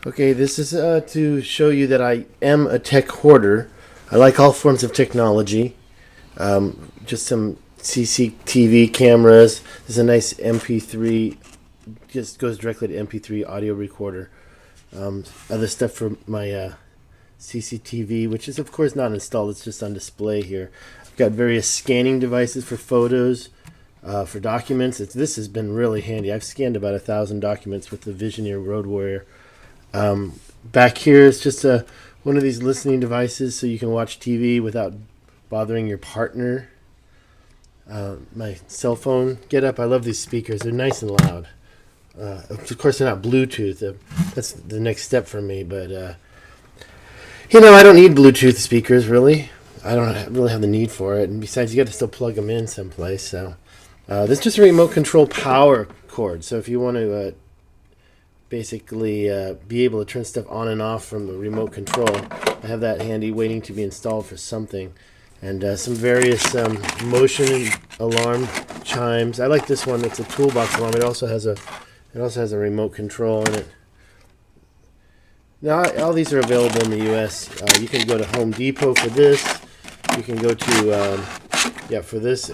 Okay, this is to show you that I am a tech hoarder. I like all forms of technology. Just some CCTV cameras. There's a nice MP3, just goes directly to MP3 audio recorder. Other stuff for my CCTV, which is of course not installed, it's just on display here. I've got various scanning devices for photos, for documents. This has been really handy. I've scanned about 1,000 documents with the Visioneer Road Warrior. Back here is just one of these listening devices so you can watch TV without bothering your partner. My cell phone get up. I love these speakers. They're nice and loud. Of course, they're not Bluetooth. That's the next step for me. But, I don't need Bluetooth speakers, really. I don't really have the need for it. And besides, you got to still plug them in someplace. So this is just a remote control power cord. So if you want to basically be able to turn stuff on and off from the remote control, I have that handy waiting to be installed for something. And some various motion alarm chimes. I like this one. It's a toolbox alarm. It also has a remote control in it. Now all these are available in the U.S. You can go to Home Depot for this. You can go to for this.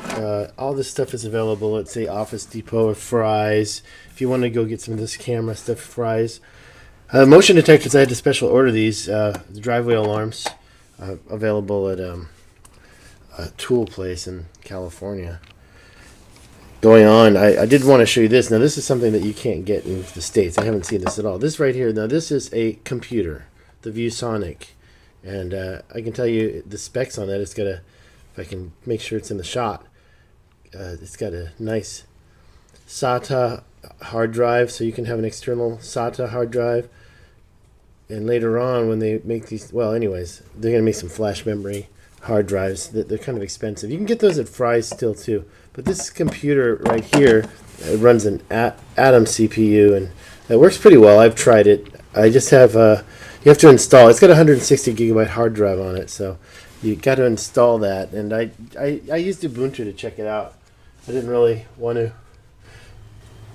All this stuff is available at, say, Office Depot or Fry's. If you want to go get some of this camera stuff, Fry's. Motion detectors, I had to special order these. The driveway alarms, available at a tool place in California. Going on, I did want to show you this. Now, this is something that you can't get in the States. I haven't seen this at all. This right here, now this is a computer, the ViewSonic. And I can tell you the specs on that. It's got if I can make sure it's in the shot, it's got a nice SATA hard drive, so you can have an external SATA hard drive. And later on, when they make these, well, anyways, they're going to make some flash memory hard drives. They're kind of expensive. You can get those at Fry's still too. But this computer right here, it runs an Atom CPU, and it works pretty well. I've tried it. I just have you have to install. It's got a 160 gigabyte hard drive on it, so you got to install that. And I used Ubuntu to check it out. I didn't really want to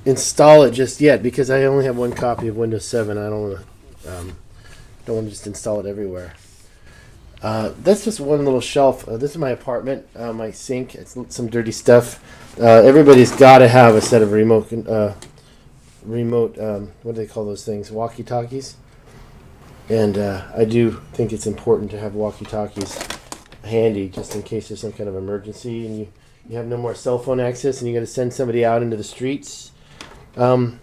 install it just yet because I only have one copy of Windows 7. I don't want to just install it everywhere. That's just one little shelf. This is my apartment, my sink. It's some dirty stuff. Everybody's got to have a set of remote, what do they call those things? Walkie-talkies. And I do think it's important to have walkie-talkies handy just in case there's some kind of emergency and you have no more cell phone access and you got to send somebody out into the streets. Then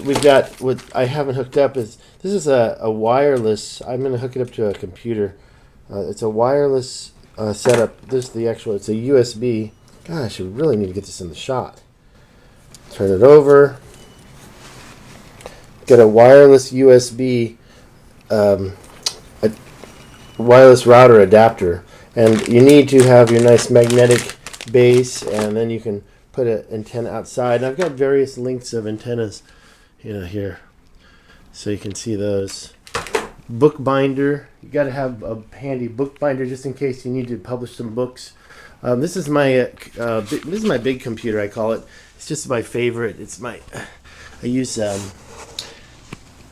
we've got what I haven't hooked up is this is a wireless. I'm going to hook it up to a computer. It's a wireless setup. This is the actual. It's a USB. Gosh, I really need to get this in the shot. Turn it over. Got a wireless USB, a wireless router adapter, and you need to have your nice magnetic base, and then you can put an antenna outside. And I've got various lengths of antennas, here, so you can see those. Bookbinder. You got to have a handy bookbinder just in case you need to publish some books. This is my big computer. I call it. It's just my favorite. I use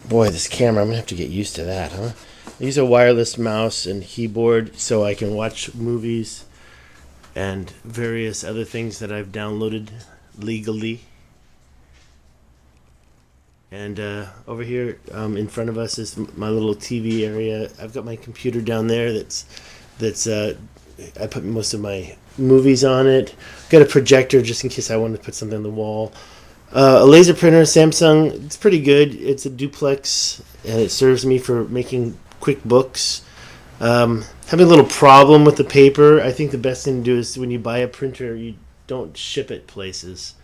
boy, this camera. I'm gonna have to get used to that, huh? I use a wireless mouse and keyboard so I can watch movies and various other things that I've downloaded legally. And over here in front of us is my little TV area. I've got my computer down there that's I put most of my movies on it. Got a projector just in case I want to put something on the wall. A laser printer, Samsung. It's pretty good. It's a duplex, and it serves me for making quick books. Having a little problem with the paper. I think the best thing to do is when you buy a printer, you don't ship it places.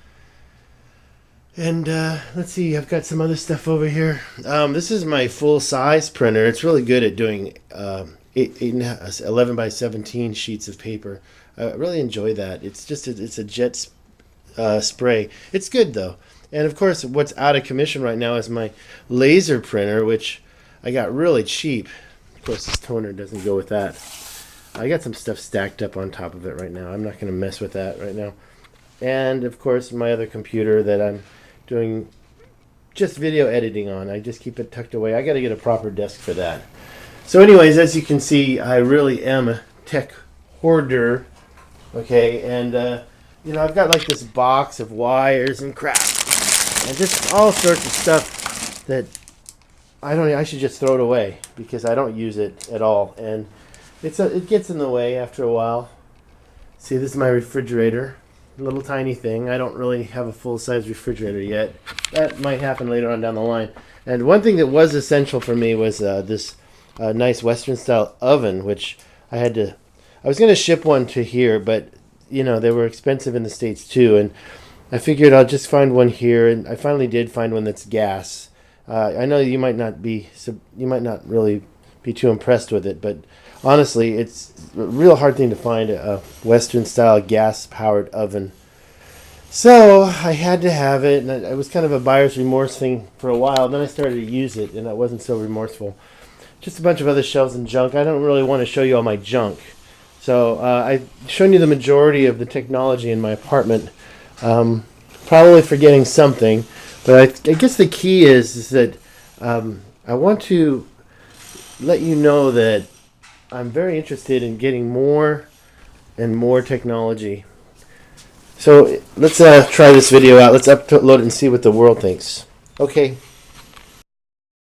And let's see, I've got some other stuff over here. This is my full-size printer. It's really good at doing 11 by 17 sheets of paper. I really enjoy that. It's a jet spray. It's good, though. And, of course, what's out of commission right now is my laser printer, which I got really cheap. Of course, this toner doesn't go with that. I got some stuff stacked up on top of it right now. I'm not going to mess with that right now. And, of course, my other computer that I'm doing just video editing on. I just keep it tucked away. I got to get a proper desk for that. So anyways, as you can see, I really am a tech hoarder. Okay, and you know, I've got like this box of wires and crap and just all sorts of stuff that I should just throw it away because I don't use it at all, and it gets in the way after a while. See, this is my refrigerator, a little tiny thing. I don't really have a full-size refrigerator yet. That might happen later on down the line. And one thing that was essential for me was this nice Western-style oven, which I was going to ship one to here, but you know, they were expensive in the States too, and I figured I'll just find one here, and I finally did find one that's gas. I know you might not really be too impressed with it, but honestly, it's a real hard thing to find a Western-style gas-powered oven. So I had to have it, and it was kind of a buyer's remorse thing for a while. Then I started to use it, and I wasn't so remorseful. Just a bunch of other shelves and junk. I don't really want to show you all my junk. So I've shown you the majority of the technology in my apartment. Probably forgetting something, but I guess the key is that I want to let you know that I'm very interested in getting more and more technology. So let's try this video out. Let's upload it and see what the world thinks. Okay.